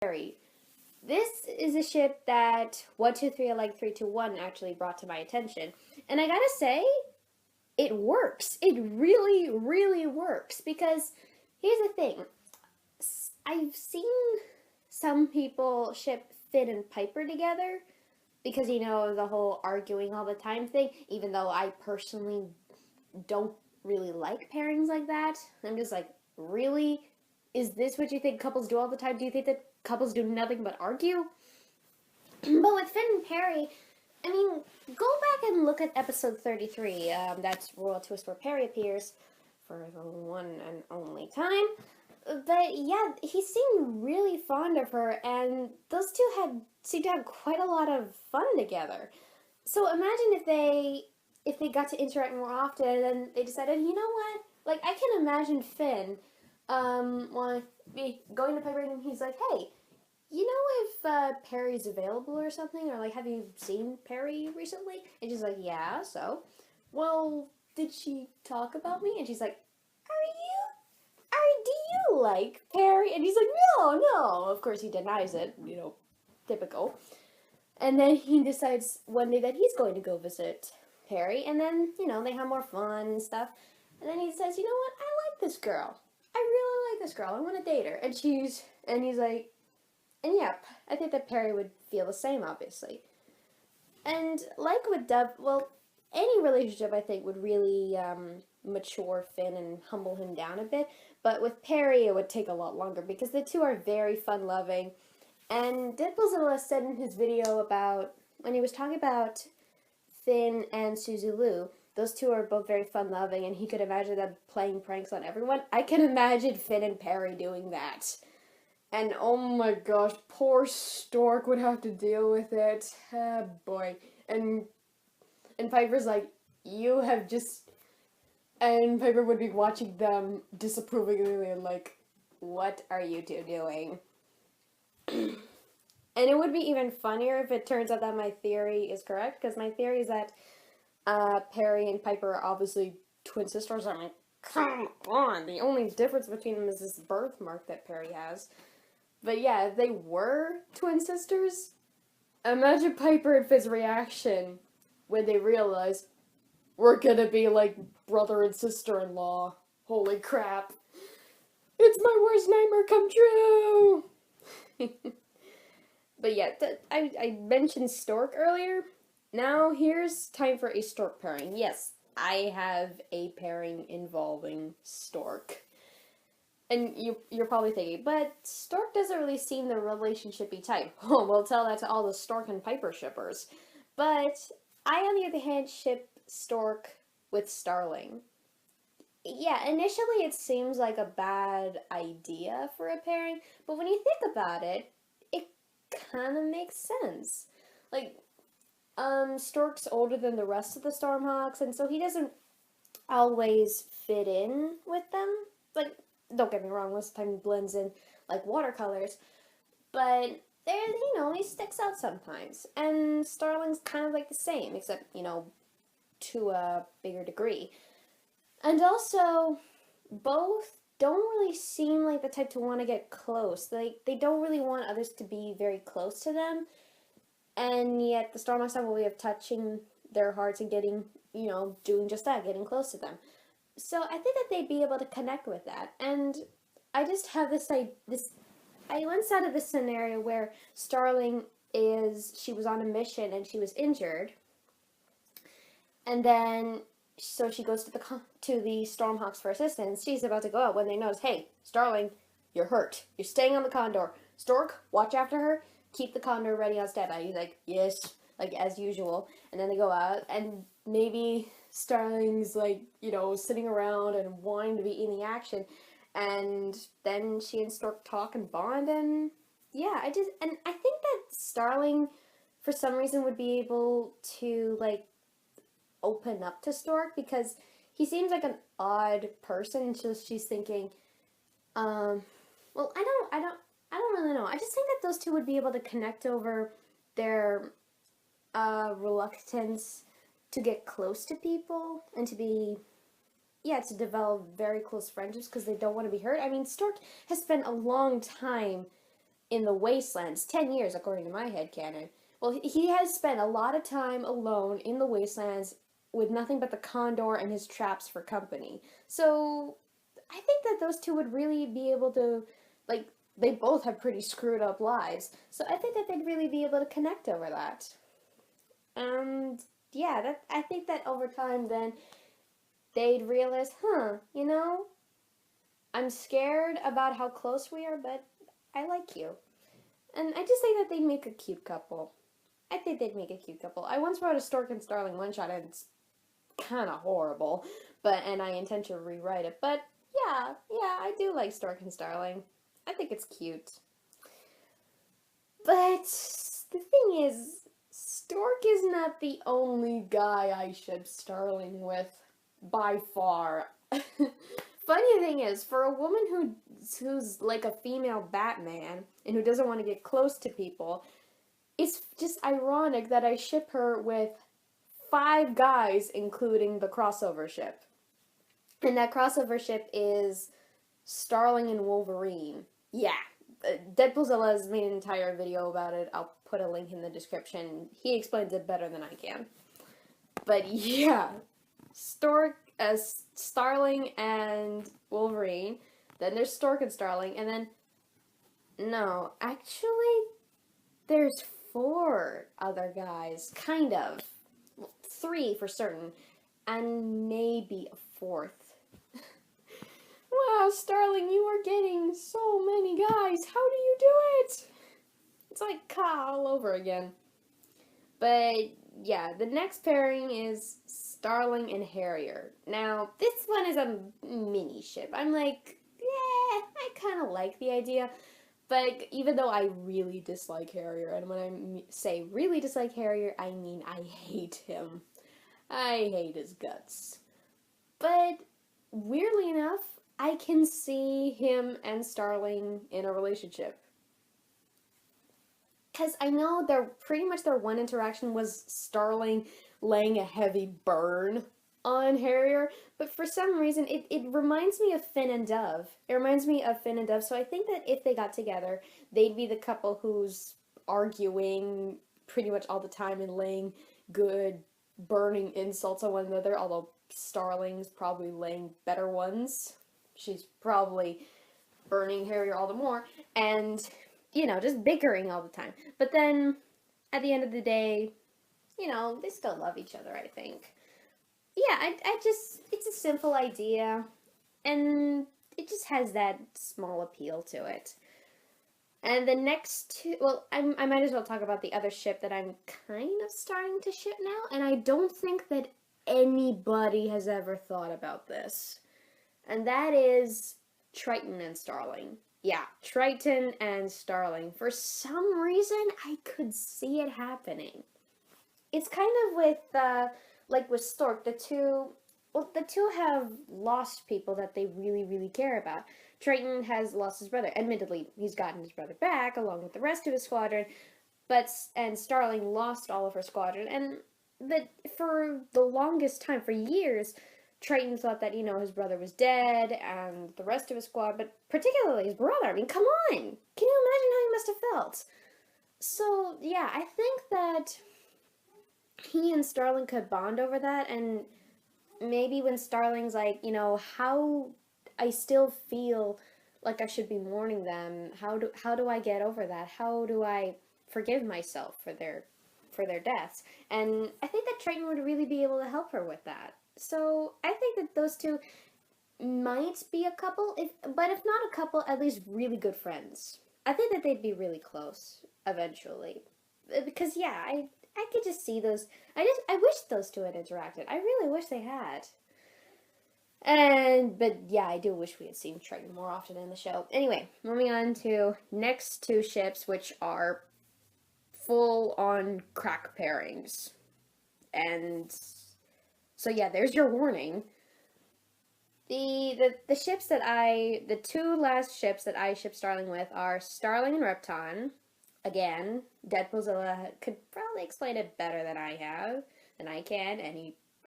Perry. This is a ship that 123 I like 321 actually brought to my attention. And I gotta say, it works. It really, really works. Because here's the thing. I've seen some people ship Finn and Piper together because, the whole arguing all the time thing, even though I personally don't really like pairings like that. I'm just like, really? Is this what you think couples do all the time? Do you think that couples do nothing but argue? But with Finn and Perry, I mean, go back and look at episode 33. That's Royal Twist where Perry appears for the one and only time. But yeah, he seemed really fond of her, and those two seemed to have quite a lot of fun together. So imagine if they got to interact more often, and they decided, you know what? Like, I can imagine Finn, going to Piper, and he's like, hey, you know if Perry's available or something? Or, like, have you seen Perry recently? And she's like, yeah, so? Well, did she talk about me? And she's like, do you like Perry? And he's like, no. Of course, he denies it, typical. And then he decides one day that he's going to go visit Perry, and then, they have more fun and stuff. And then he says, you know what? I like this girl. I really like this girl. I want to date her. And he's like, and yep, I think that Perry would feel the same, obviously. And like with Dove, well, any relationship I think would really mature Finn and humble him down a bit. But with Perry, it would take a lot longer because the two are very fun-loving. And Dimples said in his video about, when he was talking about Finn and Suzu, those two are both very fun-loving, and he could imagine them playing pranks on everyone. I can imagine Finn and Perry doing that. And oh my gosh, poor Stork would have to deal with it. Ah, boy. And Piper's like, you have just... And Piper would be watching them disapprovingly and like, what are you two doing? And it would be even funnier if it turns out that my theory is correct, because my theory is that Perry and Piper are obviously twin sisters. I mean, come on! The only difference between them is this birthmark that Perry has. But yeah, if they were twin sisters, imagine Piper and Finn's reaction when they realize we're gonna be like brother and sister-in-law. Holy crap. It's my worst nightmare come true! But yeah, I mentioned Stork earlier. Now here's time for a Stork pairing. Yes, I have a pairing involving Stork. And you're probably thinking, but Stork doesn't really seem the relationshipy type. Oh, we'll tell that to all the Stork and Piper shippers. But I, on the other hand, ship Stork with Starling. Yeah, initially it seems like a bad idea for a pairing, but when you think about it, it kind of makes sense. Like, Stork's older than the rest of the Stormhawks, and so he doesn't always fit in with them. Like, don't get me wrong, most of the time he blends in like watercolors, but there, he sticks out sometimes. And Starling's kind of like the same, except, to a bigger degree. And also, both don't really seem like the type to want to get close. They don't really want others to be very close to them. And yet the Stormhawks have a way of touching their hearts and getting, doing just that, getting close to them. So I think that they'd be able to connect with that. And I just have I once thought of this scenario where Starling she was on a mission and she was injured. And then, so she goes to the Stormhawks for assistance. She's about to go out when they notice, hey, Starling, you're hurt. You're staying on the Condor. Stork, watch after her. Keep the Condor ready on standby. He's like, yes, like as usual. And then they go out, and maybe Starling's like, sitting around and wanting to be in the action. And then she and Stork talk and bond, and yeah, I think that Starling, for some reason, would be able to, like, open up to Stork, because he seems like an odd person. So she's thinking, well, I don't really know. I just think that those two would be able to connect over their reluctance to get close to people and to develop very close friendships because they don't want to be hurt. I mean, Stork has spent a long time in the wastelands. 10 years, according to my headcanon. Well, he has spent a lot of time alone in the wastelands with nothing but the condor and his traps for company. So I think that those two would really be able to, like, they both have pretty screwed up lives. So I think that they'd really be able to connect over that. And yeah, I think that over time then they'd realize, I'm scared about how close we are, but I like you. And I just think that they'd make a cute couple. I think they'd make a cute couple. I once wrote a Stork and Starling one-shot, and it's kind of horrible, and I intend to rewrite it. But yeah, I do like Stork and Starling. I think it's cute. But the thing is, Stork is not the only guy I ship Starling with, by far. Funny thing is, for a woman who's like a female Batman and who doesn't want to get close to people, it's just ironic that I ship her with 5 guys, including the crossover ship. And that crossover ship is Starling and Wolverine. Yeah, Deadpoolzilla has made an entire video about it. I'll put a link in the description. He explains it better than I can. But yeah, Starling and Wolverine. Then there's Stork and Starling, and then no, actually, there's 4 other guys, kind of. 3 for certain, and maybe a 4th. Wow, Starling, you are getting so many guys. How do you do it? It's like Ka all over again. But yeah, the next pairing is Starling and Harrier. Now, this one is a mini ship. I'm like, yeah, I kind of like the idea. But even though I really dislike Harrier, and when I say really dislike Harrier, I mean I hate him. I hate his guts. But weirdly enough, I can see him and Starling in a relationship. Because I know pretty much their one interaction was Starling laying a heavy burn on Harrier, but for some reason it reminds me of Finn and Dove. It reminds me of Finn and Dove, so I think that if they got together, they'd be the couple who's arguing pretty much all the time and laying good, burning insults on one another, although Starling's probably laying better ones. She's probably burning Harrier all the more, and, just bickering all the time. But then, at the end of the day, they still love each other, I think. Yeah, it's a simple idea, and it just has that small appeal to it. And the next two, well, I might as well talk about the other ship that I'm kind of starting to ship now, and I don't think that anybody has ever thought about this. And that is Triton and Starling. Yeah, Triton and Starling. For some reason, I could see it happening. It's kind of with, like with Stork, the two have lost people that they really, really care about. Triton has lost his brother. Admittedly, he's gotten his brother back along with the rest of his squadron, and Starling lost all of her squadron. And for the longest time, for years, Triton thought that, his brother was dead and the rest of his squad, but particularly his brother. I mean, come on! Can you imagine how he must have felt? So, yeah, I think that he and Starling could bond over that, and maybe when Starling's like, how I still feel like I should be mourning them, how do I get over that? How do I forgive myself for their deaths? And I think that Triton would really be able to help her with that. So I think that those two might be a couple, but if not a couple, at least really good friends. I think that they'd be really close eventually. Because yeah, I could just see those. I wish those two had interacted. I really wish they had. But yeah, I do wish we had seen Triton more often in the show. Anyway, moving on to next 2 ships, which are full-on crack pairings. And so yeah, there's your warning. The ships the 2 last ships that I ship Starling with are Starling and Repton. Again, Deadpoolzilla could probably explain it better than I can, and he